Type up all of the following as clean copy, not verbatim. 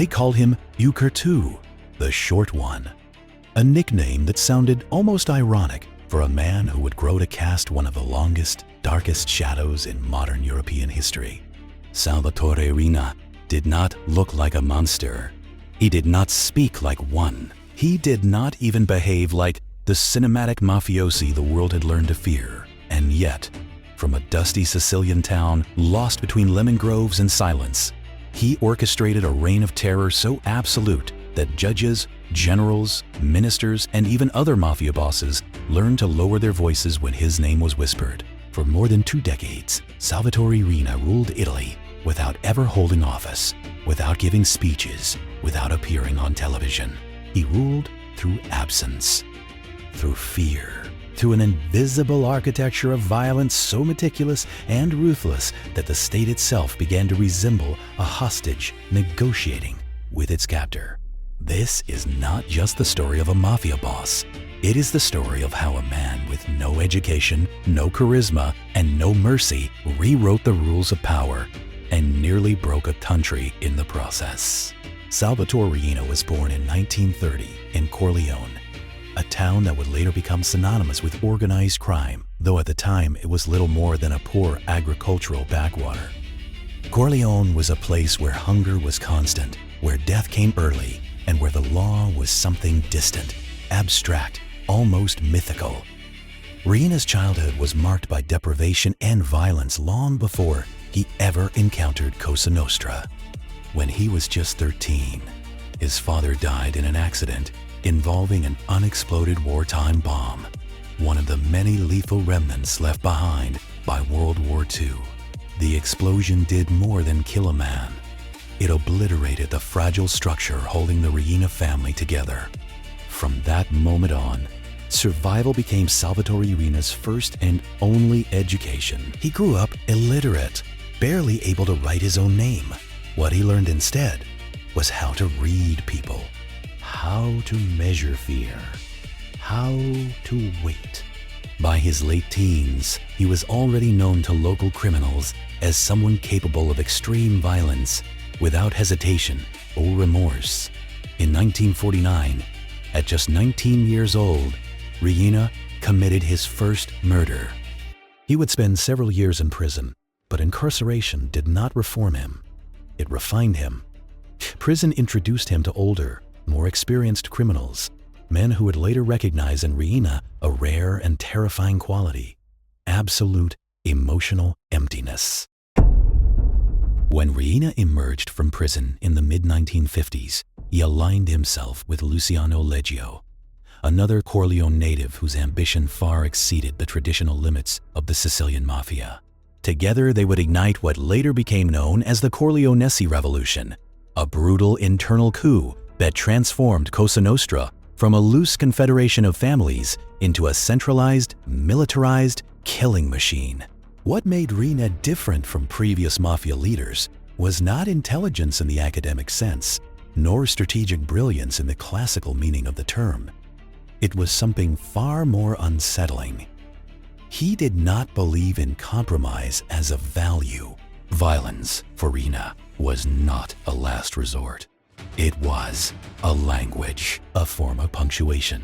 They called him curtu, the short one, a nickname that sounded almost ironic for a man who would grow to cast one of the longest, darkest shadows in modern European history. Salvatore Riina did not look like a monster. He did not speak like one. He did not even behave like the cinematic mafiosi the world had learned to fear. And yet, from a dusty Sicilian town lost between lemon groves and silence, he orchestrated a reign of terror so absolute that judges, generals, ministers, and even other mafia bosses learned to lower their voices when his name was whispered. For more than 2 decades, Salvatore Riina ruled Italy without ever holding office, without giving speeches, without appearing on television. He ruled through absence, through fear, through an invisible architecture of violence so meticulous and ruthless that the state itself began to resemble a hostage negotiating with its captor. This is not just the story of a mafia boss. It is the story of how a man with no education, no charisma, and no mercy rewrote the rules of power and nearly broke a country in the process. Salvatore Riina was born in 1930 in Corleone, a town that would later become synonymous with organized crime, though at the time it was little more than a poor agricultural backwater. Corleone was a place where hunger was constant, where death came early, and where the law was something distant, abstract, almost mythical. Riina's childhood was marked by deprivation and violence long before he ever encountered Cosa Nostra. When he was just 13, his father died in an accident involving an unexploded wartime bomb, one of the many lethal remnants left behind by World War II. The explosion did more than kill a man. It obliterated the fragile structure holding the Riina family together. From that moment on, survival became Salvatore Riina's first and only education. He grew up illiterate, barely able to write his own name. What he learned instead was how to read people, how to measure fear, how to wait. By his late teens, he was already known to local criminals as someone capable of extreme violence without hesitation or remorse. In 1949, at just 19 years old, Riina committed his first murder. He would spend several years in prison, but incarceration did not reform him. It refined him. Prison introduced him to older, more experienced criminals, men who would later recognize in Riina a rare and terrifying quality: absolute emotional emptiness. When Riina emerged from prison in the mid-1950s, he aligned himself with Luciano Leggio, another Corleone native whose ambition far exceeded the traditional limits of the Sicilian Mafia. Together, they would ignite what later became known as the Corleonesi Revolution, a brutal internal coup that transformed Cosa Nostra from a loose confederation of families into a centralized, militarized killing machine. What made Riina different from previous mafia leaders was not intelligence in the academic sense, nor strategic brilliance in the classical meaning of the term. It was something far more unsettling. He did not believe in compromise as a value. Violence, for Riina, was not a last resort. It was a language, a form of punctuation.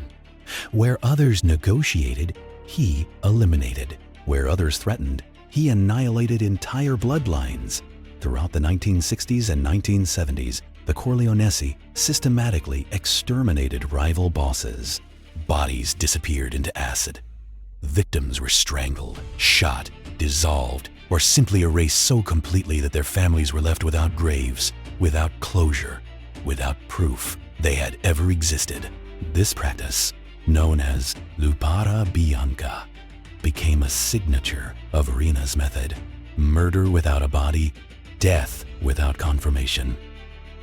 Where others negotiated, he eliminated. Where others threatened, he annihilated entire bloodlines. Throughout the 1960s and 1970s, the Corleonesi systematically exterminated rival bosses. Bodies disappeared into acid. Victims were strangled, shot, dissolved, or simply erased so completely that their families were left without graves, without closure, without proof they had ever existed. This practice, known as Lupara Bianca, became a signature of Riina's method: murder without a body, death without confirmation,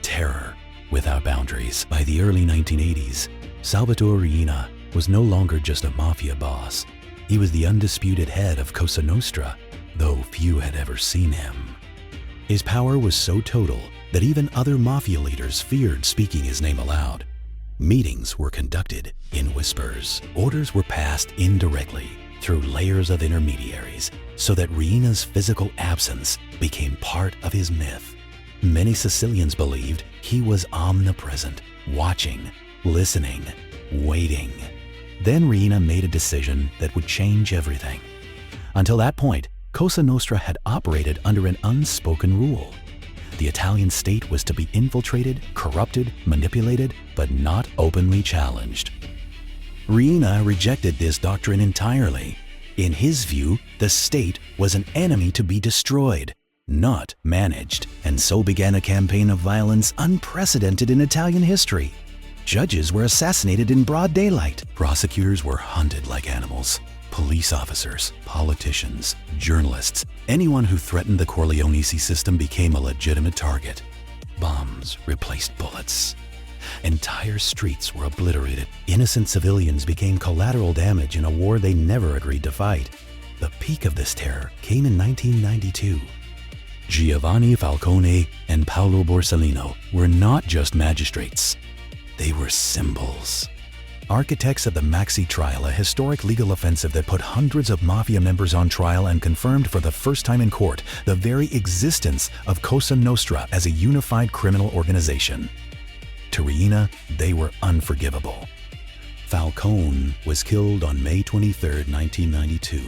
terror without boundaries. By the early 1980s, Salvatore Riina was no longer just a mafia boss. He was the undisputed head of Cosa Nostra, though few had ever seen him. His power was so total that even other mafia leaders feared speaking his name aloud. Meetings were conducted in whispers. Orders were passed indirectly through layers of intermediaries, so that Riina's physical absence became part of his myth. Many Sicilians believed he was omnipresent, watching, listening, waiting. Then Riina made a decision that would change everything. Until that point, Cosa Nostra had operated under an unspoken rule. The Italian state was to be infiltrated, corrupted, manipulated, but not openly challenged. Riina rejected this doctrine entirely. In his view, the state was an enemy to be destroyed, not managed, and so began a campaign of violence unprecedented in Italian history. Judges were assassinated in broad daylight. Prosecutors were hunted like animals. Police officers, politicians, journalists, anyone who threatened the Corleonesi system became a legitimate target. Bombs replaced bullets. Entire streets were obliterated. Innocent civilians became collateral damage in a war they never agreed to fight. The peak of this terror came in 1992. Giovanni Falcone and Paolo Borsellino were not just magistrates. They were symbols. Architects of the Maxi trial, a historic legal offensive that put hundreds of Mafia members on trial and confirmed for the first time in court the very existence of Cosa Nostra as a unified criminal organization. To Riina, they were unforgivable. Falcone was killed on May 23, 1992,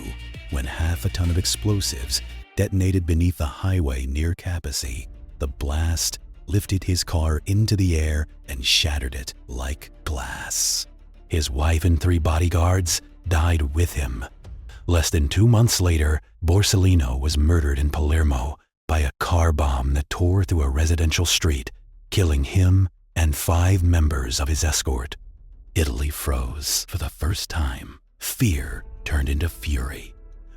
when half a ton of explosives detonated beneath a highway near Capaci. The blast lifted his car into the air and shattered it like glass. His wife and 3 bodyguards died with him. Less than 2 months later, Borsellino was murdered in Palermo by a car bomb that tore through a residential street, killing him and 5 members of his escort. Italy froze for the first time. Fear turned into fury.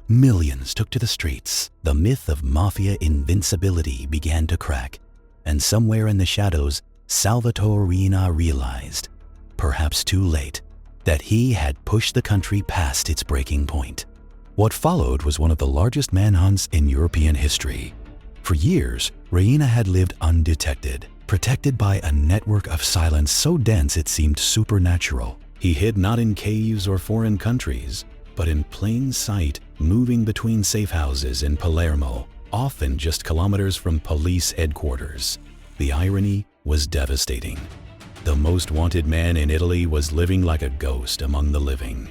Millions took to the streets. The myth of Mafia invincibility began to crack, and somewhere in the shadows, Salvatore Riina realized, perhaps too late, that he had pushed the country past its breaking point. What followed was one of the largest manhunts in European history. For years, Riina had lived undetected, protected by a network of silence so dense it seemed supernatural. He hid not in caves or foreign countries, but in plain sight, moving between safe houses in Palermo, often just kilometers from police headquarters. The irony was devastating. The most wanted man in Italy was living like a ghost among the living.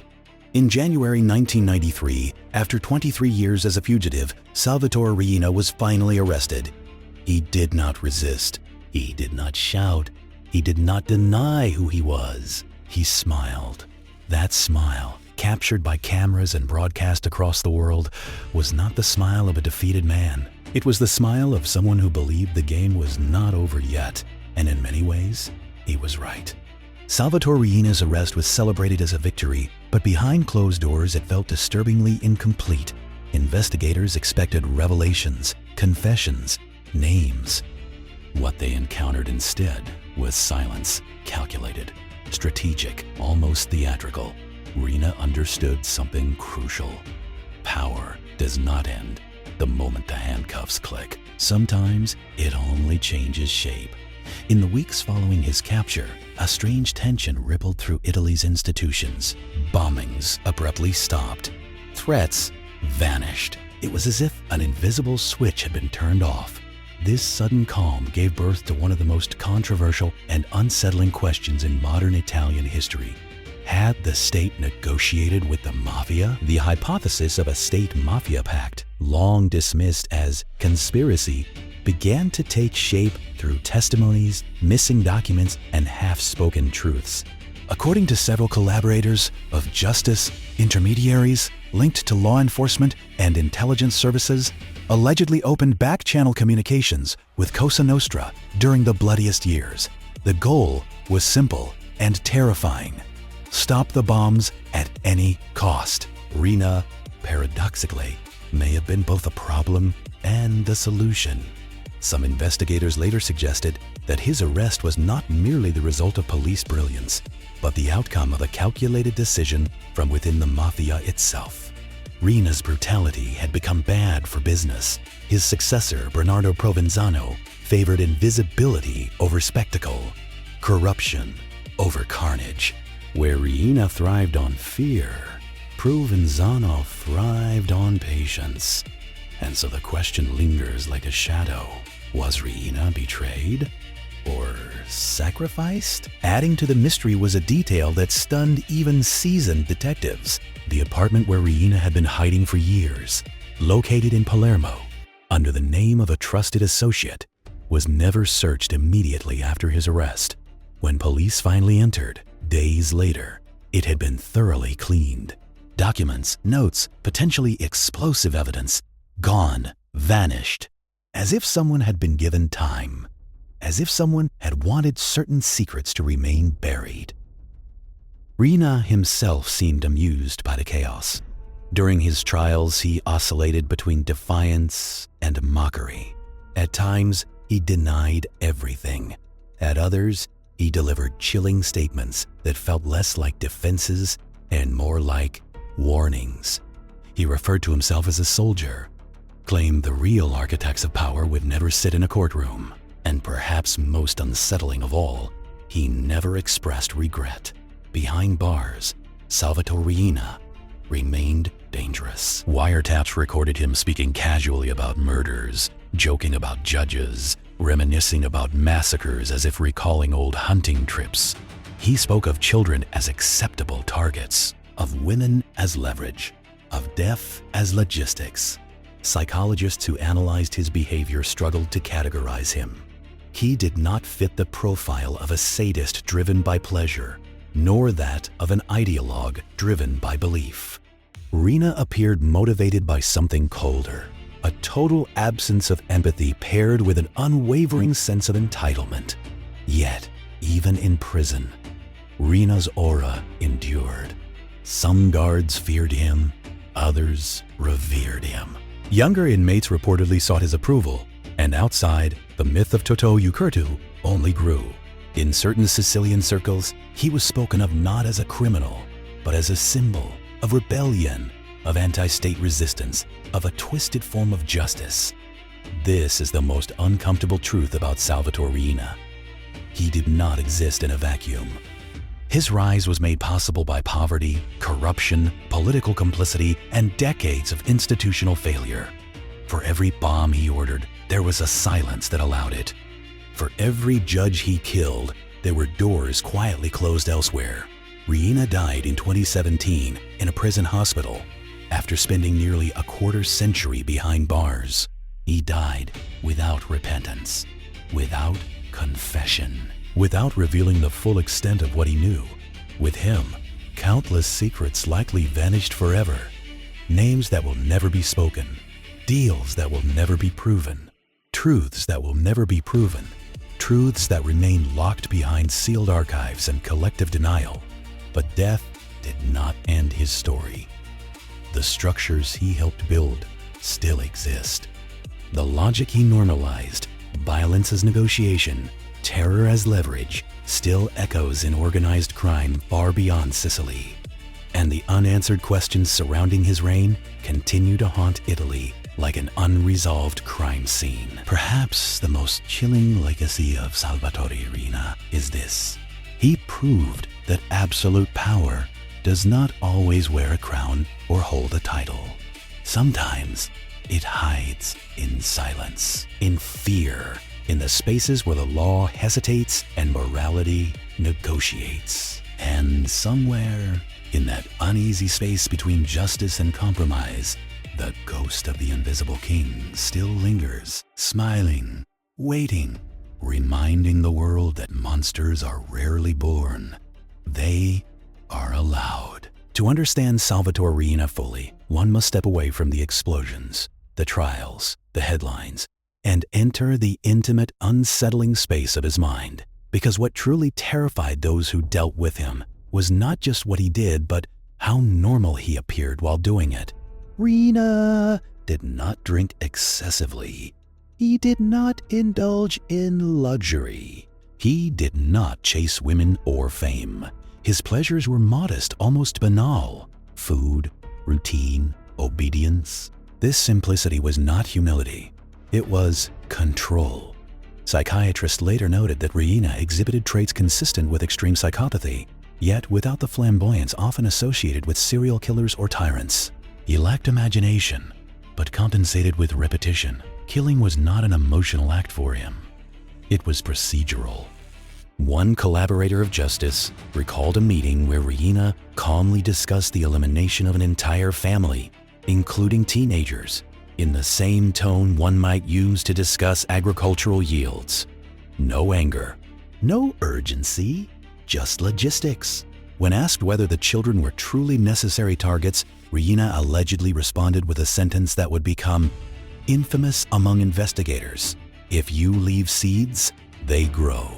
In January 1993, after 23 years as a fugitive, Salvatore Riina was finally arrested. He did not resist. He did not shout. He did not deny who he was. He smiled. That smile, captured by cameras and broadcast across the world, was not the smile of a defeated man. It was the smile of someone who believed the game was not over yet, and in many ways, he was right. Salvatore Riina's arrest was celebrated as a victory, but behind closed doors it felt disturbingly incomplete. Investigators expected revelations, confessions, names. What they encountered instead was silence, calculated, strategic, almost theatrical. Riina understood something crucial. Power does not end the moment the handcuffs click. Sometimes it only changes shape. In the weeks following his capture, a strange tension rippled through Italy's institutions. Bombings abruptly stopped. Threats vanished. It was as if an invisible switch had been turned off. This sudden calm gave birth to one of the most controversial and unsettling questions in modern Italian history. Had the state negotiated with the Mafia? The hypothesis of a state-mafia pact, long dismissed as conspiracy, began to take shape through testimonies, missing documents, and half-spoken truths. According to several collaborators of justice, intermediaries linked to law enforcement and intelligence services allegedly opened back-channel communications with Cosa Nostra during the bloodiest years. The goal was simple and terrifying: stop the bombs at any cost. Riina, paradoxically, may have been both a problem and the solution. Some investigators later suggested that his arrest was not merely the result of police brilliance, but the outcome of a calculated decision from within the Mafia itself. Riina's brutality had become bad for business. His successor, Bernardo Provenzano, favored invisibility over spectacle, corruption over carnage. Where Riina thrived on fear, Provenzano thrived on patience. And so the question lingers like a shadow. Was Riina betrayed? Or sacrificed? Adding to the mystery was a detail that stunned even seasoned detectives. The apartment where Riina had been hiding for years, located in Palermo, under the name of a trusted associate, was never searched immediately after his arrest. When police finally entered, days later, it had been thoroughly cleaned. Documents, notes, potentially explosive evidence, gone, vanished, as if someone had been given time. As if someone had wanted certain secrets to remain buried. Riina himself seemed amused by the chaos. During his trials, he oscillated between defiance and mockery. At times, he denied everything. At others, he delivered chilling statements that felt less like defenses and more like warnings. He referred to himself as a soldier, claimed the real architects of power would never sit in a courtroom. And perhaps most unsettling of all, he never expressed regret. Behind bars, Salvatore Riina remained dangerous. Wiretaps recorded him speaking casually about murders, joking about judges, reminiscing about massacres as if recalling old hunting trips. He spoke of children as acceptable targets, of women as leverage, of death as logistics. Psychologists who analyzed his behavior struggled to categorize him. He did not fit the profile of a sadist driven by pleasure, nor that of an ideologue driven by belief. Riina appeared motivated by something colder, a total absence of empathy paired with an unwavering sense of entitlement. Yet, even in prison, Riina's aura endured. Some guards feared him, others revered him. Younger inmates reportedly sought his approval, and outside, the myth of Totò curtu only grew. In certain Sicilian circles, he was spoken of not as a criminal, but as a symbol of rebellion, of anti-state resistance, of a twisted form of justice. This is the most uncomfortable truth about Salvatore Riina. He did not exist in a vacuum. His rise was made possible by poverty, corruption, political complicity, and decades of institutional failure. For every bomb he ordered, there was a silence that allowed it. For every judge he killed, there were doors quietly closed elsewhere. Riina died in 2017 in a prison hospital after spending nearly a quarter century behind bars. He died without repentance, without confession, without revealing the full extent of what he knew. With him, countless secrets likely vanished forever, names that will never be spoken, deals that will never be proven, truths that will never be proven, truths that remain locked behind sealed archives and collective denial. But death did not end his story. The structures he helped build still exist. The logic he normalized, violence as negotiation, terror as leverage, still echoes in organized crime far beyond Sicily. And the unanswered questions surrounding his reign continue to haunt Italy like an unresolved crime scene. Perhaps the most chilling legacy of Salvatore Riina is this. He proved that absolute power does not always wear a crown or hold a title. Sometimes it hides in silence, in fear, in the spaces where the law hesitates and morality negotiates. And somewhere in that uneasy space between justice and compromise, the ghost of the invisible king still lingers, smiling, waiting, reminding the world that monsters are rarely born. They are allowed. To understand Salvatore Riina fully, one must step away from the explosions, the trials, the headlines, and enter the intimate, unsettling space of his mind. Because what truly terrified those who dealt with him was not just what he did, but how normal he appeared while doing it. Riina did not drink excessively. He did not indulge in luxury. He did not chase women or fame. His pleasures were modest, almost banal. Food, routine, obedience. This simplicity was not humility. It was control. Psychiatrists later noted that Riina exhibited traits consistent with extreme psychopathy, yet without the flamboyance often associated with serial killers or tyrants. He lacked imagination, but compensated with repetition. killing was not an emotional act for him. It was procedural. One collaborator of justice recalled a meeting where Riina calmly discussed the elimination of an entire family, including teenagers, in the same tone one might use to discuss agricultural yields. No anger, no urgency, just logistics. When asked whether the children were truly necessary targets, Riina allegedly responded with a sentence that would become infamous among investigators. If you leave seeds, they grow.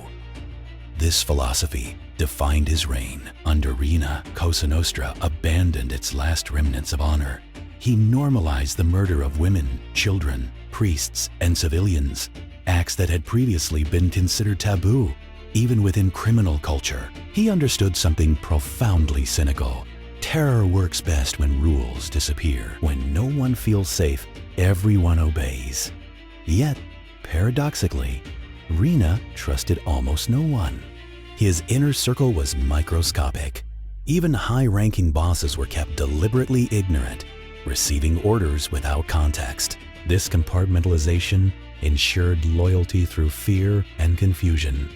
This philosophy defined his reign. Under Riina, Cosa Nostra abandoned its last remnants of honor. He normalized the murder of women, children, priests, and civilians, acts that had previously been considered taboo, even within criminal culture. He understood something profoundly cynical. Terror works best when rules disappear. When no one feels safe, everyone obeys. Yet, paradoxically, Riina trusted almost no one. His inner circle was microscopic. Even high-ranking bosses were kept deliberately ignorant, receiving orders without context. This compartmentalization ensured loyalty through fear and confusion.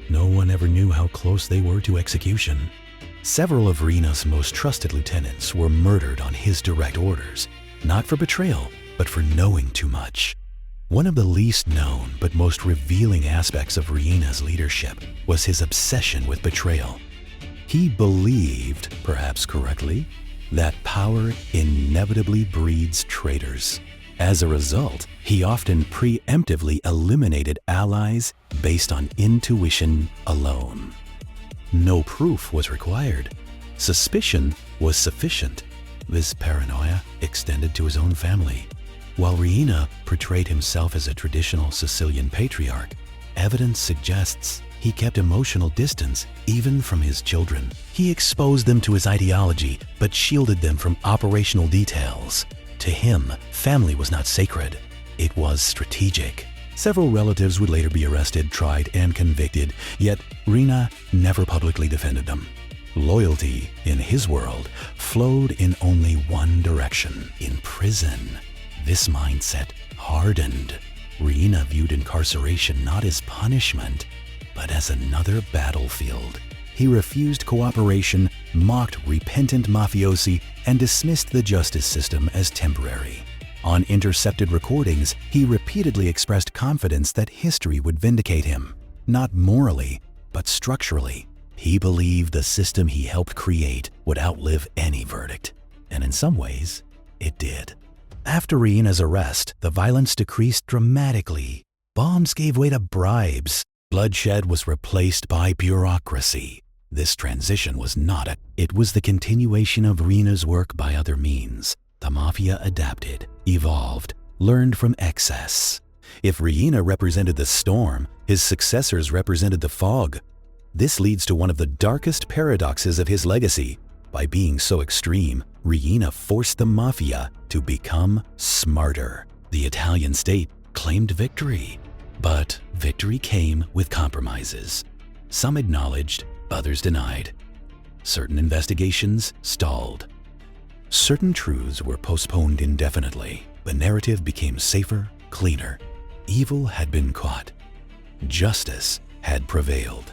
No one ever knew how close they were to execution. Several of Riina's most trusted lieutenants were murdered on his direct orders, not for betrayal, but for knowing too much. One of the least known but most revealing aspects of Riina's leadership was his obsession with betrayal. He believed, perhaps correctly, that power inevitably breeds traitors. As a result, he often preemptively eliminated allies based on intuition alone. No proof was required. Suspicion was sufficient. This paranoia extended to his own family. While Riina portrayed himself as a traditional Sicilian patriarch, evidence suggests he kept emotional distance even from his children. He exposed them to his ideology, but shielded them from operational details. To him, family was not sacred. It was strategic. Several relatives would later be arrested, tried, and convicted, yet Riina never publicly defended them. Loyalty, in his world, flowed in only one direction: in prison. This mindset hardened. Riina viewed incarceration not as punishment, but as another battlefield. He refused cooperation, mocked repentant mafiosi, and dismissed the justice system as temporary. On intercepted recordings, he repeatedly expressed confidence that history would vindicate him, not morally, but structurally. He believed the system he helped create would outlive any verdict, and in some ways, it did. After Riina's arrest, the violence decreased dramatically. Bombs gave way to bribes. Bloodshed was replaced by bureaucracy. This transition was it was the continuation of Riina's work by other means. The Mafia adapted, evolved, learned from excess. If Riina represented the storm, his successors represented the fog. This leads to one of the darkest paradoxes of his legacy. By being so extreme, Riina forced the Mafia to become smarter. The Italian state claimed victory, but victory came with compromises. Some acknowledged, others denied. Certain investigations stalled. Certain truths were postponed indefinitely. The narrative became safer, cleaner. Evil had been caught. Justice had prevailed.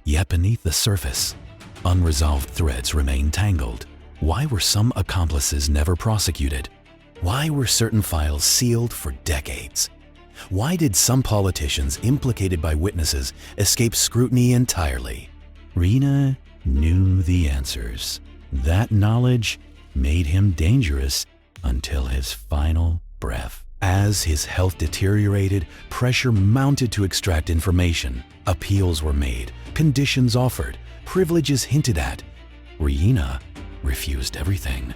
Yet beneath the surface, unresolved threads remained tangled. Why were some accomplices never prosecuted? Why were certain files sealed for decades? Why did some politicians implicated by witnesses escape scrutiny entirely? Riina knew the answers. That knowledge made him dangerous until his final breath. As his health deteriorated, pressure mounted to extract information. Appeals were made, conditions offered, privileges hinted at. Riina refused everything.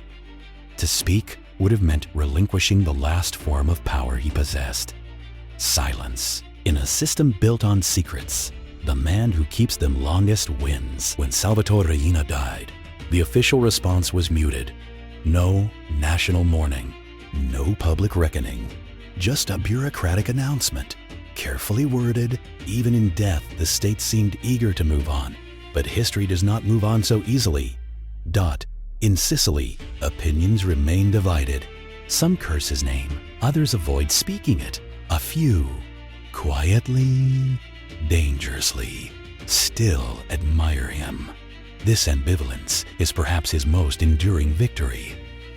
To speak would have meant relinquishing the last form of power he possessed: silence. In a system built on secrets, the man who keeps them longest wins. When Salvatore Riina died, the official response was muted. No national mourning, no public reckoning, just a bureaucratic announcement. Carefully worded, even in death, the state seemed eager to move on. But history does not move on so easily. In Sicily, opinions remain divided. Some curse his name, others avoid speaking it. A few, quietly, dangerously, still admire him. This ambivalence is perhaps his most enduring victory.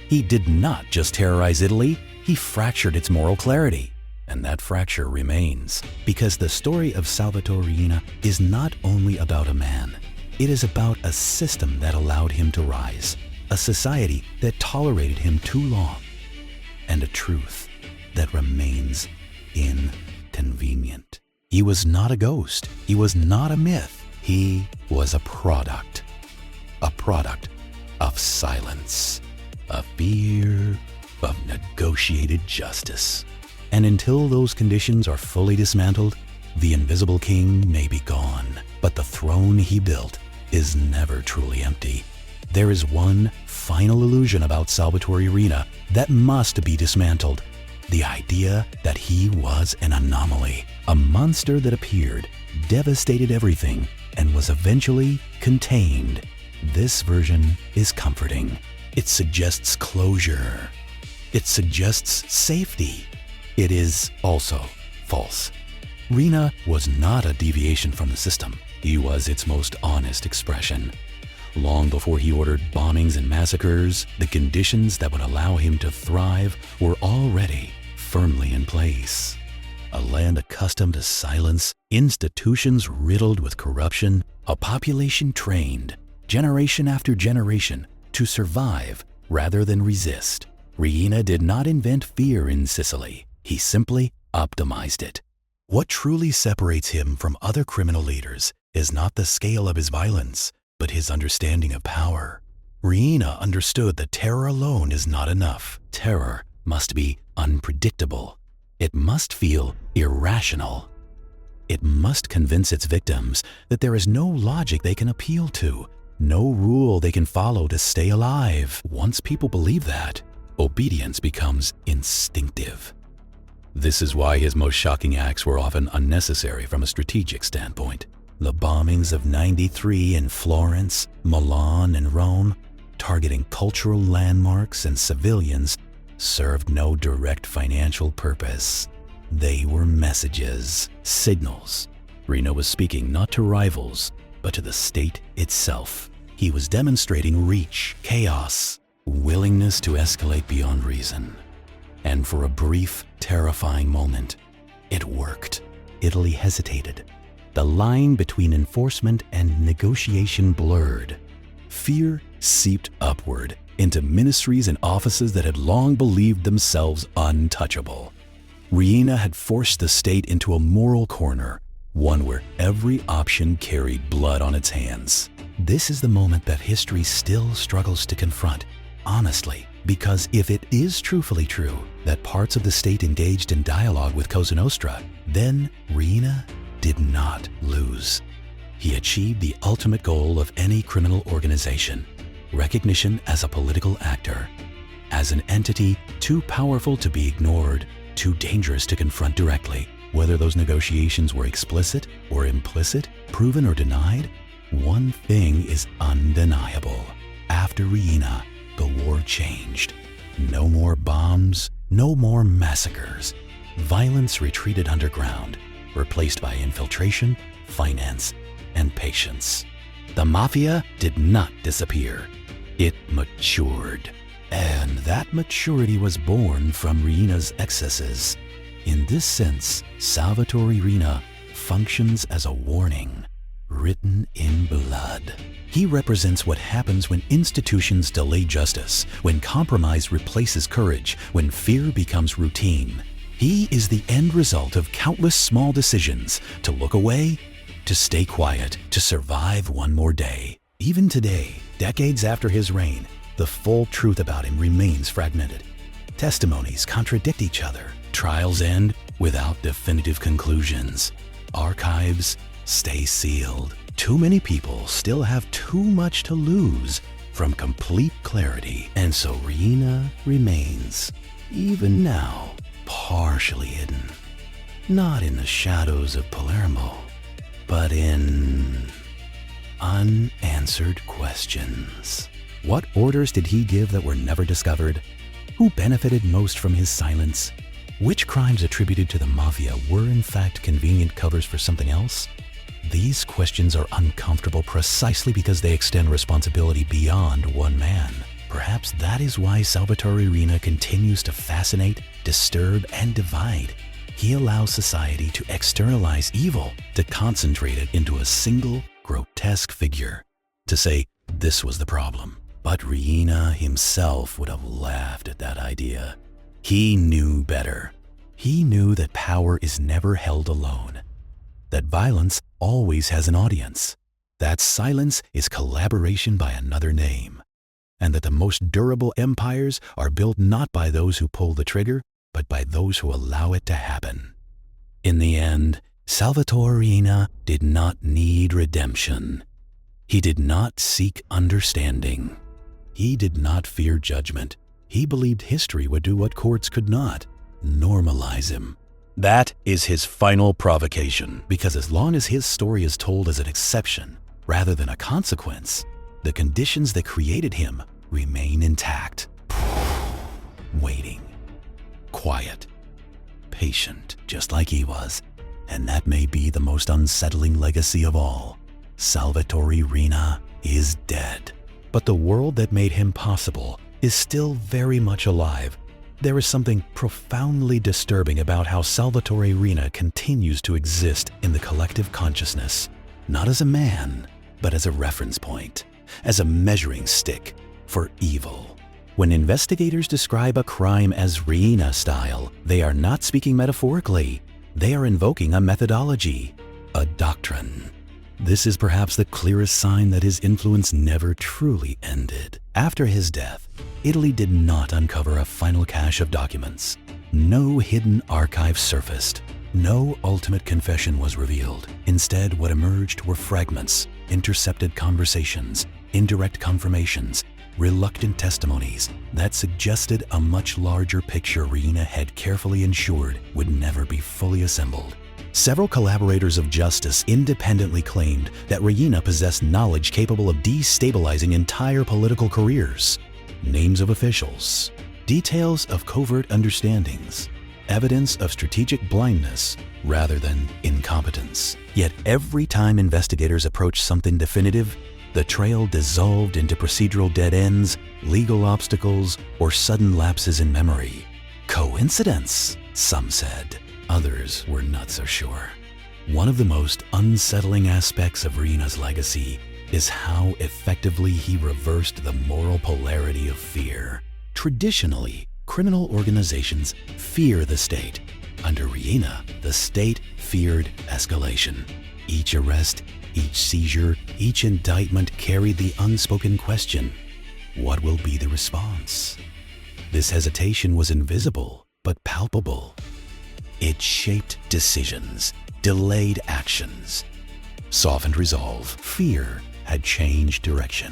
He did not just terrorize Italy, he fractured its moral clarity. And that fracture remains, because the story of Salvatore Riina is not only about a man. It is about a system that allowed him to rise, a society that tolerated him too long, and a truth that remains inconvenient. He was not a ghost. He was not a myth. He was a product of silence, of fear, of negotiated justice. And until those conditions are fully dismantled, the invisible king may be gone, but the throne he built is never truly empty. There is one final illusion about Salvatore Riina that must be dismantled. The idea that he was an anomaly, a monster that appeared, devastated everything, and was eventually contained. This version is comforting. It suggests closure. It suggests safety. It is also false. Riina was not a deviation from the system. He was its most honest expression. Long before he ordered bombings and massacres, the conditions that would allow him to thrive were already firmly in place. A land accustomed to silence, institutions riddled with corruption, a population trained, generation after generation, to survive rather than resist. Riina did not invent fear in Sicily. He simply optimized it. What truly separates him from other criminal leaders is not the scale of his violence, but his understanding of power. Riina understood that terror alone is not enough. Terror must be unpredictable. It must feel irrational. It must convince its victims that there is no logic they can appeal to, no rule they can follow to stay alive. Once people believe that, obedience becomes instinctive. This is why his most shocking acts were often unnecessary from a strategic standpoint. The bombings of '93 in Florence, Milan, and Rome, targeting cultural landmarks and civilians, served no direct financial purpose. They were messages, signals. Riina was speaking not to rivals, but to the state itself. He was demonstrating reach, chaos, willingness to escalate beyond reason. And for a brief, terrifying moment, it worked. Italy hesitated. The line between enforcement and negotiation blurred. Fear seeped upward into ministries and offices that had long believed themselves untouchable. Riina had forced the state into a moral corner, one where every option carried blood on its hands. This is the moment that history still struggles to confront, honestly, because if it is truthfully true that parts of the state engaged in dialogue with Cosa Nostra, then Riina did not lose. He achieved the ultimate goal of any criminal organization: recognition as a political actor, as an entity too powerful to be ignored, too dangerous to confront directly. Whether those negotiations were explicit or implicit, proven or denied, one thing is undeniable. After Riina, the war changed. No more bombs, no more massacres. Violence retreated underground, replaced by infiltration, finance, and patience. The Mafia did not disappear. It matured. And that maturity was born from Riina's excesses. In this sense, Salvatore Riina functions as a warning, written in blood. He represents what happens when institutions delay justice, when compromise replaces courage, when fear becomes routine. He is the end result of countless small decisions: to look away, to stay quiet, to survive one more day. Even today, decades after his reign, the full truth about him remains fragmented. Testimonies contradict each other. Trials end without definitive conclusions. Archives stay sealed. Too many people still have too much to lose from complete clarity. And so Riina remains, even now, partially hidden. Not in the shadows of Palermo, but in unanswered questions. What orders did he give that were never discovered? Who benefited most from his silence? Which crimes attributed to the Mafia were in fact convenient covers for something else? These questions are uncomfortable precisely because they extend responsibility beyond one man. Perhaps that is why Salvatore Riina continues to fascinate, disturb, and divide. He allows society to externalize evil, to concentrate it into a single, grotesque figure, to say this was the problem. But Riina himself would have laughed at that idea. He knew better. He knew that power is never held alone, that violence always has an audience, that silence is collaboration by another name, and that the most durable empires are built not by those who pull the trigger, but by those who allow it to happen. In the end, Salvatore Riina did not need redemption. He did not seek understanding. He did not fear judgment. He believed history would do what courts could not, normalize him. That is his final provocation, because as long as his story is told as an exception rather than a consequence, the conditions that created him remain intact. Waiting. Quiet. Patient, just like he was. And that may be the most unsettling legacy of all. Salvatore Riina is dead. But the world that made him possible is still very much alive. There is something profoundly disturbing about how Salvatore Riina continues to exist in the collective consciousness, not as a man, but as a reference point, as a measuring stick for evil. When investigators describe a crime as Riina style, they are not speaking metaphorically. They are invoking a methodology, a doctrine. This is perhaps the clearest sign that his influence never truly ended. After his death, Italy did not uncover a final cache of documents. No hidden archive surfaced. No ultimate confession was revealed. Instead, what emerged were fragments, intercepted conversations, indirect confirmations, reluctant testimonies that suggested a much larger picture Riina had carefully ensured would never be fully assembled. Several collaborators of justice independently claimed that Riina possessed knowledge capable of destabilizing entire political careers. Names of officials, details of covert understandings, evidence of strategic blindness rather than incompetence. Yet every time investigators approached something definitive, the trail dissolved into procedural dead ends, legal obstacles, or sudden lapses in memory. Coincidence, some said. Others were not so sure. One of the most unsettling aspects of Riina's legacy is how effectively he reversed the moral polarity of fear. Traditionally, criminal organizations fear the state. Under Riina, the state feared escalation. Each arrest, each seizure, each indictment carried the unspoken question, what will be the response? This hesitation was invisible, but palpable. It shaped decisions, delayed actions, softened resolve. Fear had changed direction,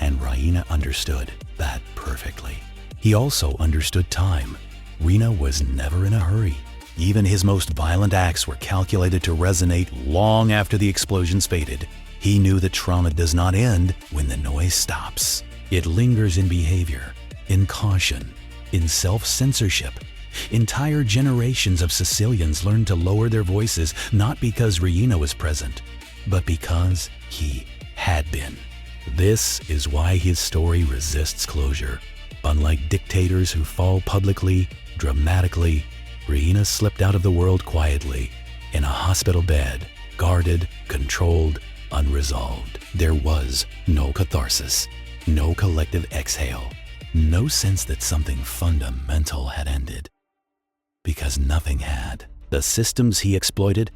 and Riina understood that perfectly. He also understood time. Riina was never in a hurry. Even his most violent acts were calculated to resonate long after the explosions faded. He knew that trauma does not end when the noise stops. It lingers in behavior, in caution, in self-censorship. Entire generations of Sicilians learned to lower their voices not because Riina was present, but because he had been. This is why his story resists closure. Unlike dictators who fall publicly, dramatically, Riina slipped out of the world quietly, in a hospital bed, guarded, controlled, unresolved. There was no catharsis, no collective exhale, no sense that something fundamental had ended. Because nothing had. The systems he exploited,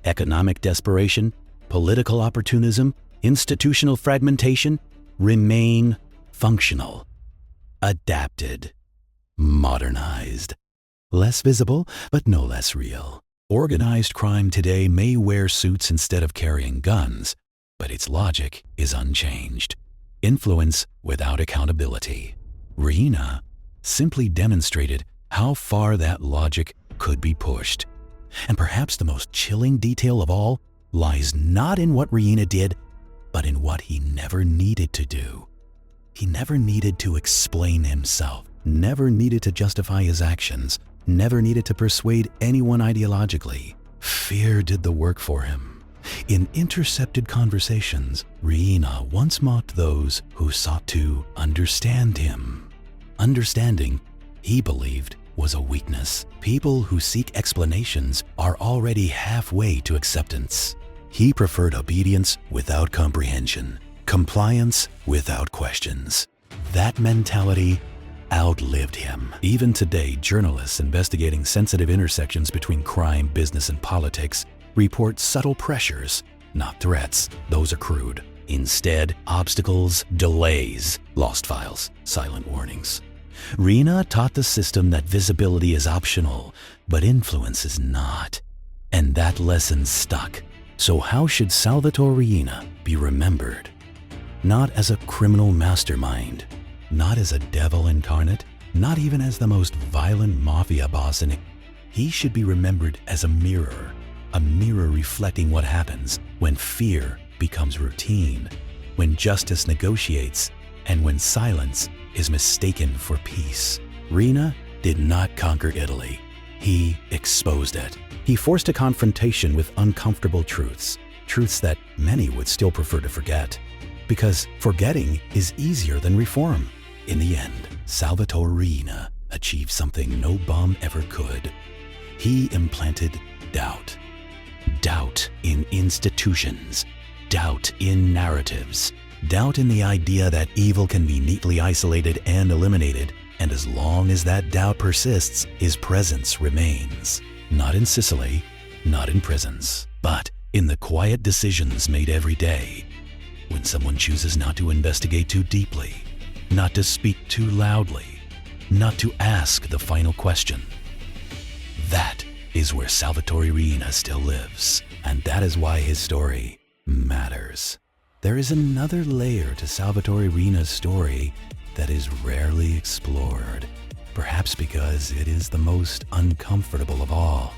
economic desperation, political opportunism, institutional fragmentation, remain functional, adapted, modernized. Less visible, but no less real. Organized crime today may wear suits instead of carrying guns, but its logic is unchanged. Influence without accountability. Riina simply demonstrated how far that logic could be pushed. And perhaps the most chilling detail of all lies not in what Riina did, but in what he never needed to do. He never needed to explain himself, never needed to justify his actions, never needed to persuade anyone ideologically. Fear did the work for him. In intercepted conversations, Riina once mocked those who sought to understand him. Understanding, he believed, was a weakness. People who seek explanations are already halfway to acceptance. He preferred obedience without comprehension, compliance without questions. That mentality outlived him. Even today, journalists investigating sensitive intersections between crime, business, and politics report subtle pressures, not threats. Those are crude. Instead, obstacles, delays, lost files, silent warnings. Riina taught the system that visibility is optional, but influence is not. And that lesson stuck. So how should Salvatore Riina be remembered? Not as a criminal mastermind, not as a devil incarnate, not even as the most violent mafia boss in it. He should be remembered as a mirror reflecting what happens when fear becomes routine, when justice negotiates, and when silence is mistaken for peace. Riina did not conquer Italy. He exposed it. He forced a confrontation with uncomfortable truths, truths that many would still prefer to forget, because forgetting is easier than reform. In the end, Salvatore Riina achieved something no bomb ever could. He implanted doubt. Doubt in institutions, doubt in narratives, doubt in the idea that evil can be neatly isolated and eliminated, and as long as that doubt persists, his presence remains. Not in Sicily, not in prisons, but in the quiet decisions made every day. When someone chooses not to investigate too deeply, not to speak too loudly, not to ask the final question. That is where Salvatore Riina still lives, and that is why his story matters. There is another layer to Salvatore Riina's story that is rarely explored, perhaps because it is the most uncomfortable of all,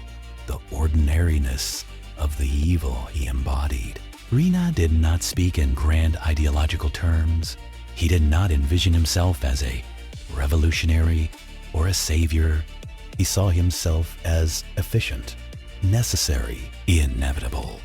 the ordinariness of the evil he embodied. Riina did not speak in grand ideological terms. He did not envision himself as a revolutionary or a savior. He saw himself as efficient, necessary, inevitable.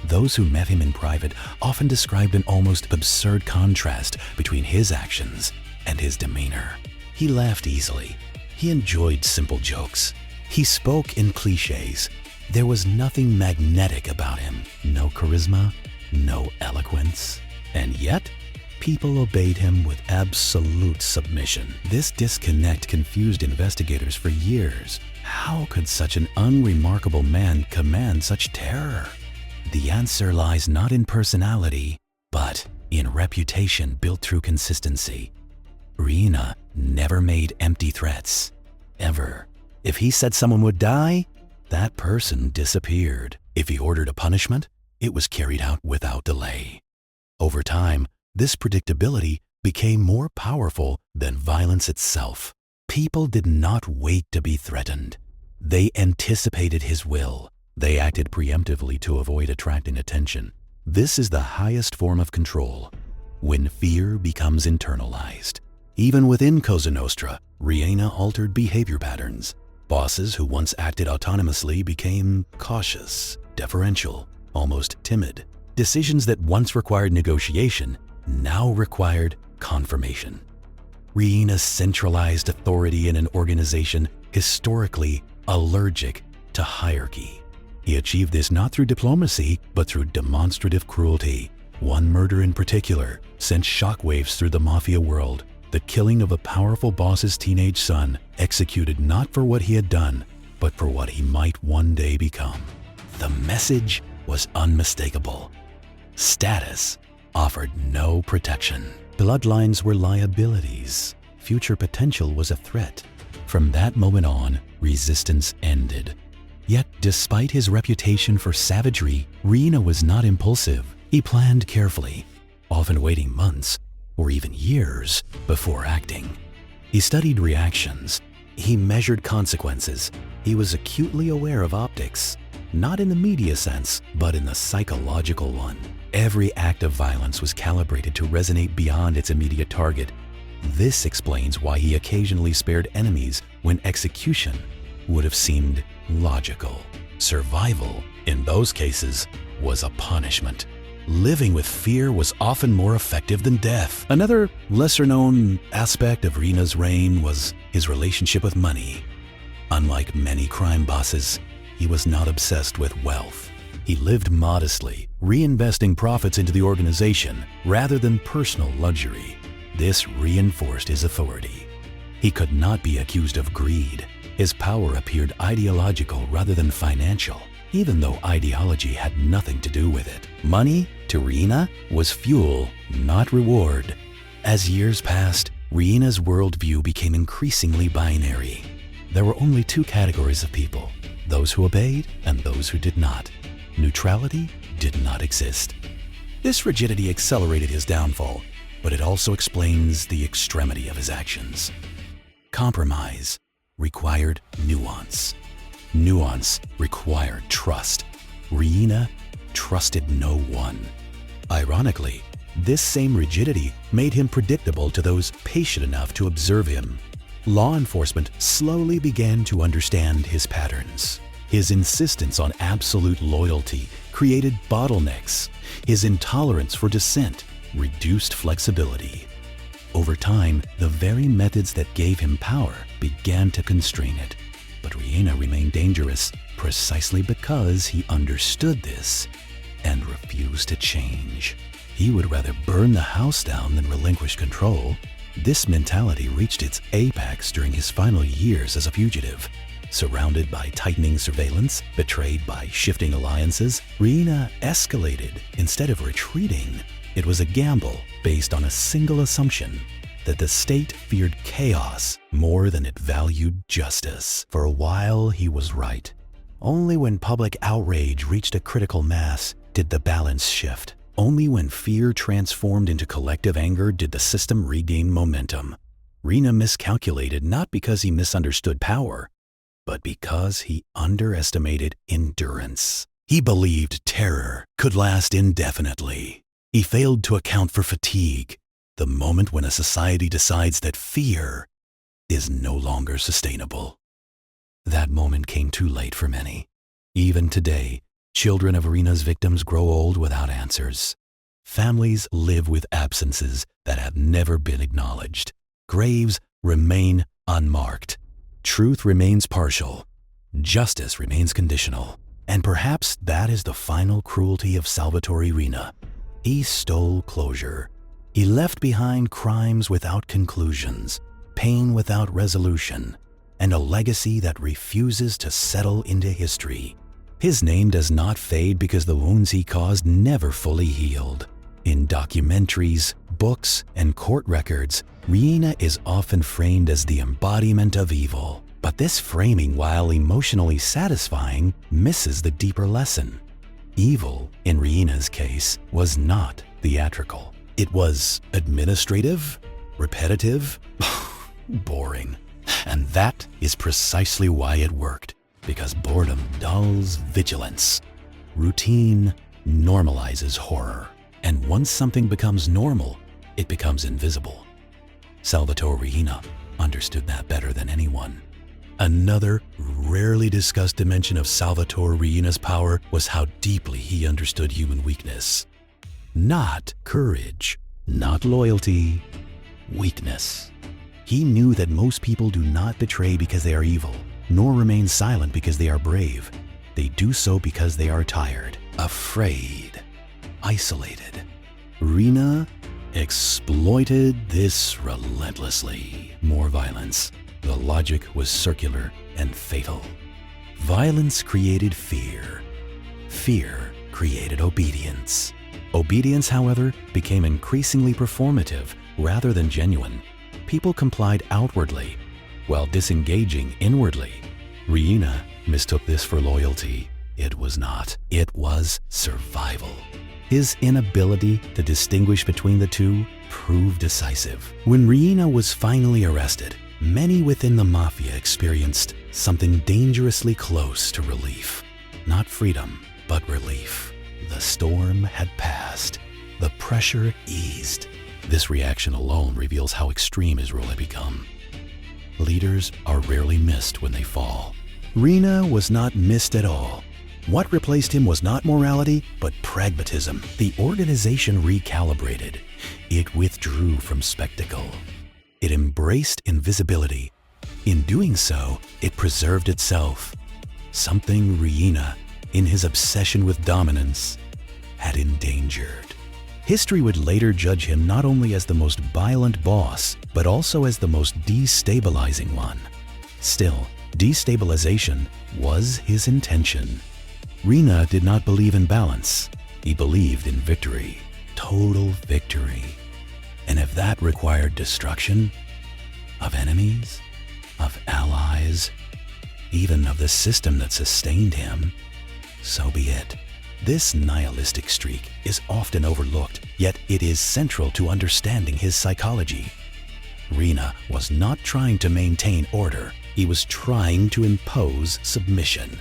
Those who met him in private often described an almost absurd contrast between his actions and his demeanor. He laughed easily. He enjoyed simple jokes. He spoke in cliches. There was nothing magnetic about him. No charisma, no eloquence. And yet, people obeyed him with absolute submission. This disconnect confused investigators for years. How could such an unremarkable man command such terror? The answer lies not in personality, but in reputation built through consistency. Riina never made empty threats, ever. If he said someone would die, that person disappeared. If he ordered a punishment, it was carried out without delay. Over time, this predictability became more powerful than violence itself. People did not wait to be threatened. They anticipated his will. They acted preemptively to avoid attracting attention. This is the highest form of control, when fear becomes internalized. Even within Cosa Nostra, Riina altered behavior patterns. Bosses who once acted autonomously became cautious, deferential, almost timid. Decisions that once required negotiation now required confirmation. Riina centralized authority in an organization historically allergic to hierarchy. He achieved this not through diplomacy, but through demonstrative cruelty. One murder in particular sent shockwaves through the Mafia world. The killing of a powerful boss's teenage son, executed not for what he had done, but for what he might one day become. The message was unmistakable. Status offered no protection. Bloodlines were liabilities. Future potential was a threat. From that moment on, resistance ended. Yet, despite his reputation for savagery, Riina was not impulsive. He planned carefully, often waiting months or even years before acting. He studied reactions. He measured consequences. He was acutely aware of optics, not in the media sense, but in the psychological one. Every act of violence was calibrated to resonate beyond its immediate target. This explains why he occasionally spared enemies when execution would have seemed logical. Survival, in those cases, was a punishment. Living with fear was often more effective than death. Another lesser-known aspect of Riina's reign was his relationship with money. Unlike many crime bosses, he was not obsessed with wealth. He lived modestly, reinvesting profits into the organization rather than personal luxury. This reinforced his authority. He could not be accused of greed. His power appeared ideological rather than financial, even though ideology had nothing to do with it. Money, to Riina, was fuel, not reward. As years passed, Riina's worldview became increasingly binary. There were only two categories of people, those who obeyed and those who did not. Neutrality did not exist. This rigidity accelerated his downfall, but it also explains the extremity of his actions. Compromise required nuance. Nuance required trust. Riina trusted no one. Ironically, this same rigidity made him predictable to those patient enough to observe him. Law enforcement slowly began to understand his patterns. His insistence on absolute loyalty created bottlenecks. His intolerance for dissent reduced flexibility. Over time, the very methods that gave him power began to constrain it. But Riina remained dangerous precisely because he understood this and refused to change. He would rather burn the house down than relinquish control. This mentality reached its apex during his final years as a fugitive. Surrounded by tightening surveillance, betrayed by shifting alliances, Riina escalated instead of retreating. It was a gamble based on a single assumption that the state feared chaos more than it valued justice. For a while, he was right. Only when public outrage reached a critical mass did the balance shift. Only when fear transformed into collective anger did the system regain momentum. Riina miscalculated not because he misunderstood power, but because he underestimated endurance. He believed terror could last indefinitely. He failed to account for fatigue, the moment when a society decides that fear is no longer sustainable. That moment came too late for many. Even today, children of Riina's victims grow old without answers. Families live with absences that have never been acknowledged. Graves remain unmarked. Truth remains partial. Justice remains conditional. And perhaps that is the final cruelty of Salvatore Riina. He stole closure. He left behind crimes without conclusions, pain without resolution, and a legacy that refuses to settle into history. His name does not fade because the wounds he caused never fully healed. In documentaries, books, and court records, Riina is often framed as the embodiment of evil. But this framing, while emotionally satisfying, misses the deeper lesson. Evil, in Riina's case, was not theatrical. It was administrative, repetitive, boring. And that is precisely why it worked, because boredom dulls vigilance. Routine normalizes horror. And once something becomes normal, it becomes invisible. Salvatore Riina understood that better than anyone. Another rarely discussed dimension of Salvatore Riina's power was how deeply he understood human weakness. Not courage, not loyalty, weakness. He knew that most people do not betray because they are evil, nor remain silent because they are brave. They do so because they are tired, afraid, isolated. Riina exploited this relentlessly. More violence. The logic was circular and fatal. Violence created fear. Fear created obedience. Obedience, however, became increasingly performative rather than genuine. People complied outwardly, while disengaging inwardly. Riina mistook this for loyalty. It was not. It was survival. His inability to distinguish between the two proved decisive. When Riina was finally arrested, many within the Mafia experienced something dangerously close to relief. Not freedom, but relief. The storm had passed. The pressure eased. This reaction alone reveals how extreme his rule had become. Leaders are rarely missed when they fall. Riina was not missed at all. What replaced him was not morality, but pragmatism. The organization recalibrated. It withdrew from spectacle. It embraced invisibility. In doing so, it preserved itself. Something Riina, in his obsession with dominance, had endangered. History would later judge him not only as the most violent boss, but also as the most destabilizing one. Still, destabilization was his intention. Riina did not believe in balance. He believed in victory, total victory. And if that required destruction of enemies, of allies, even of the system that sustained him, so be it. This nihilistic streak is often overlooked, yet it is central to understanding his psychology. Riina was not trying to maintain order, he was trying to impose submission.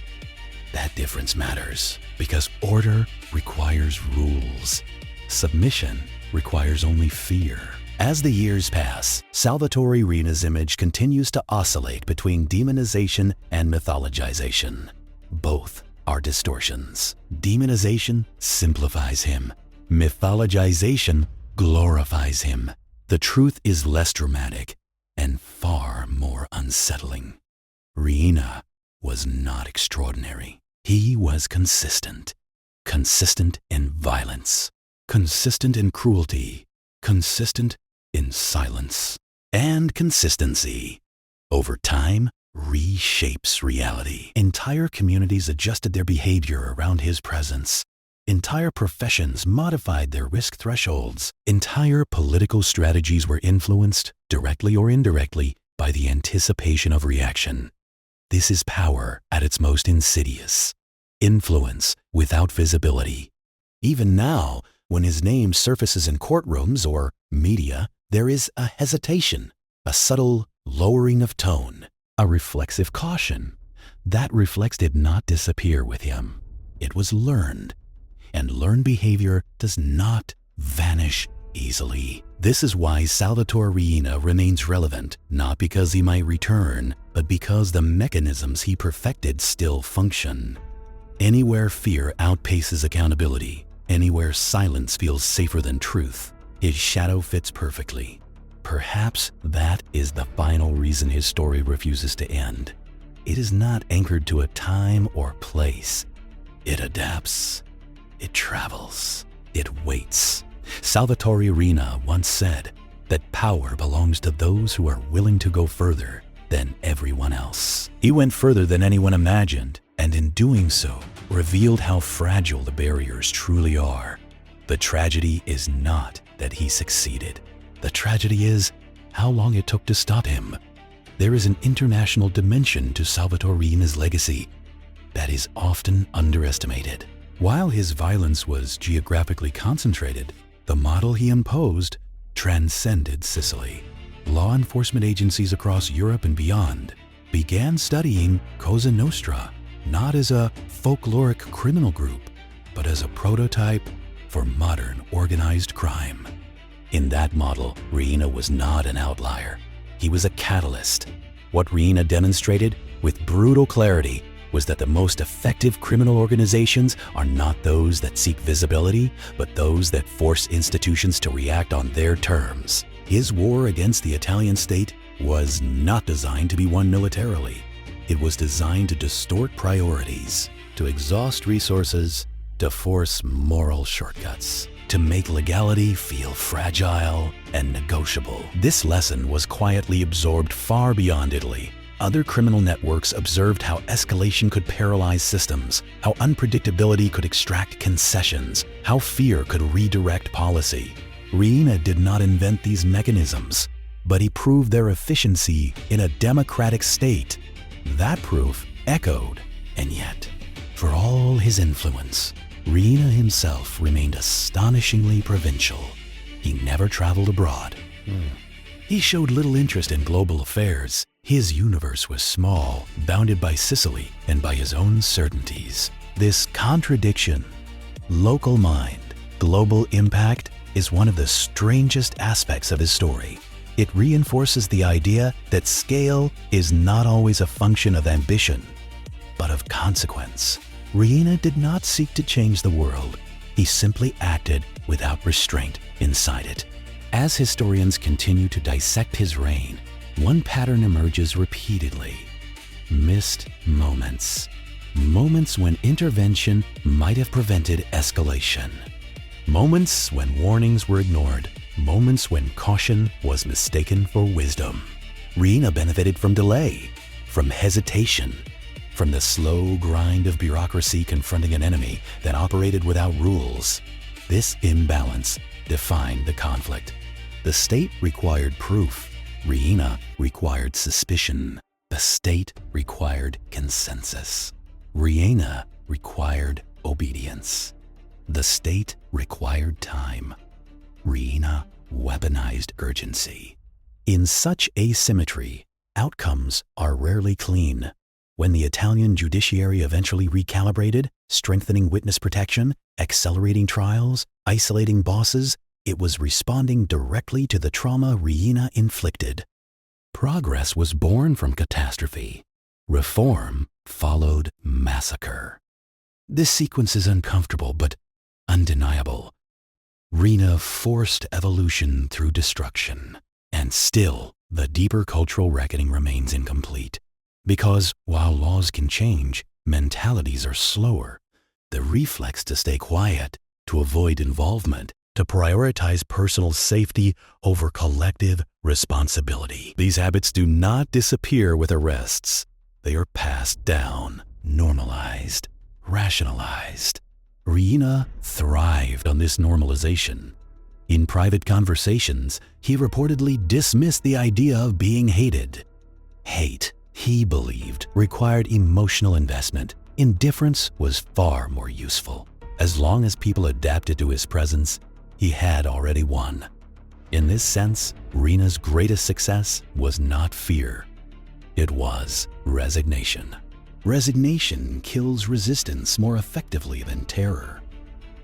That difference matters, because order requires rules. Submission requires only fear. As the years pass, Salvatore Riina's image continues to oscillate between demonization and mythologization. Both are distortions. Demonization simplifies him. Mythologization glorifies him. The truth is less dramatic and far more unsettling. Riina was not extraordinary. He was consistent. Consistent in violence. Consistent in cruelty. Consistent in silence. And consistency, over time, reshapes reality. Entire communities adjusted their behavior around his presence. Entire professions modified their risk thresholds. Entire political strategies were influenced, directly or indirectly, by the anticipation of reaction. This is power at its most insidious. Influence without visibility. Even now, when his name surfaces in courtrooms or media, there is a hesitation, a subtle lowering of tone, a reflexive caution. That reflex did not disappear with him. It was learned, and learned behavior does not vanish easily. This is why Salvatore Riina remains relevant, not because he might return, but because the mechanisms he perfected still function. Anywhere fear outpaces accountability, anywhere silence feels safer than truth, his shadow fits perfectly. Perhaps that is the final reason his story refuses to end. It is not anchored to a time or place. It adapts. It travels. It waits. Salvatore Riina once said that power belongs to those who are willing to go further than everyone else. He went further than anyone imagined, and in doing so, revealed how fragile the barriers truly are. The tragedy is not that he succeeded. The tragedy is how long it took to stop him. There is an international dimension to Salvatore Riina's legacy that is often underestimated. While his violence was geographically concentrated, the model he imposed transcended Sicily. Law enforcement agencies across Europe and beyond began studying Cosa Nostra, not as a folkloric criminal group, but as a prototype for modern organized crime. In that model, Riina was not an outlier. He was a catalyst. What Riina demonstrated with brutal clarity was that the most effective criminal organizations are not those that seek visibility, but those that force institutions to react on their terms. His war against the Italian state was not designed to be won militarily. It was designed to distort priorities, to exhaust resources, to force moral shortcuts, to make legality feel fragile and negotiable. This lesson was quietly absorbed far beyond Italy. Other criminal networks observed how escalation could paralyze systems, how unpredictability could extract concessions, how fear could redirect policy. Riina did not invent these mechanisms, but he proved their efficiency in a democratic state. That proof echoed, and yet, for all his influence, Riina himself remained astonishingly provincial. He never traveled abroad. He showed little interest in global affairs. His universe was small, bounded by Sicily and by his own certainties. This contradiction, local mind, global impact, is one of the strangest aspects of his story. It reinforces the idea that scale is not always a function of ambition. but of consequence. Riina did not seek to change the world. He simply acted without restraint inside it. As historians continue to dissect his reign, one pattern emerges repeatedly. Missed moments. Moments when intervention might have prevented escalation. Moments when warnings were ignored. Moments when caution was mistaken for wisdom. Riina benefited from delay, from hesitation, from the slow grind of bureaucracy confronting an enemy that operated without rules. This imbalance defined the conflict. The state required proof. Riina required suspicion. The state required consensus. Riina required obedience. The state required time. Riina weaponized urgency. In such asymmetry, outcomes are rarely clean. When the Italian judiciary eventually recalibrated, strengthening witness protection, accelerating trials, isolating bosses, it was responding directly to the trauma Riina inflicted. Progress was born from catastrophe. Reform followed massacre. This sequence is uncomfortable but undeniable. Riina forced evolution through destruction. And still, the deeper cultural reckoning remains incomplete. Because while laws can change, mentalities are slower. The reflex to stay quiet, to avoid involvement, to prioritize personal safety over collective responsibility. These habits do not disappear with arrests. They are passed down, normalized, rationalized. Riina thrived on this normalization. In private conversations, he reportedly dismissed the idea of being hated. Hate, he believed, required emotional investment. Indifference was far more useful. As long as people adapted to his presence, he had already won. In this sense, Riina's greatest success was not fear. It was resignation. Resignation kills resistance more effectively than terror.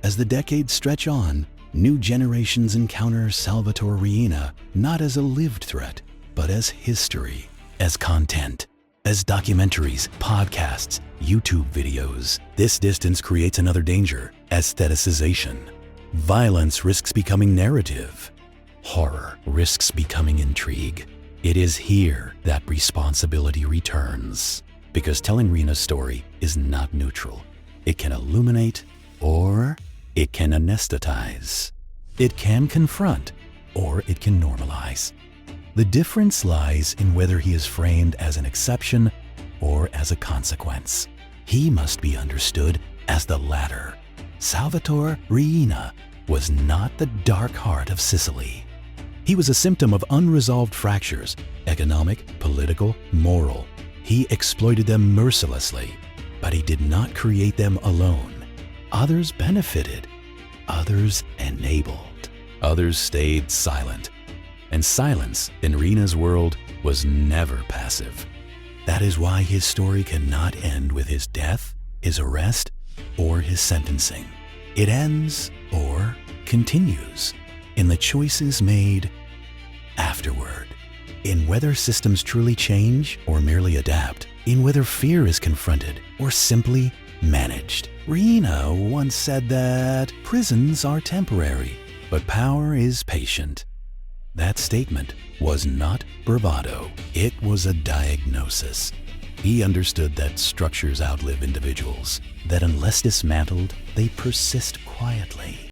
As the decades stretch on, new generations encounter Salvatore Riina not as a lived threat, but as history, as content, as documentaries, podcasts, YouTube videos. This distance creates another danger: aestheticization. Violence risks becoming narrative. Horror risks becoming intrigue. It is here that responsibility returns. Because telling Riina's story is not neutral. It can illuminate or it can anesthetize. It can confront or it can normalize. The difference lies in whether he is framed as an exception or as a consequence. He must be understood as the latter. Salvatore Riina was not the dark heart of Sicily. He was a symptom of unresolved fractures, economic, political, moral. He exploited them mercilessly, but he did not create them alone. Others benefited. Others enabled. Others stayed silent. And silence in Riina's world was never passive. That is why his story cannot end with his death, his arrest, or his sentencing. It ends or continues in the choices made afterward, in whether systems truly change or merely adapt, in whether fear is confronted or simply managed. Riina once said that prisons are temporary, but power is patient. That statement was not bravado. It was a diagnosis. He understood that structures outlive individuals, that unless dismantled, they persist quietly.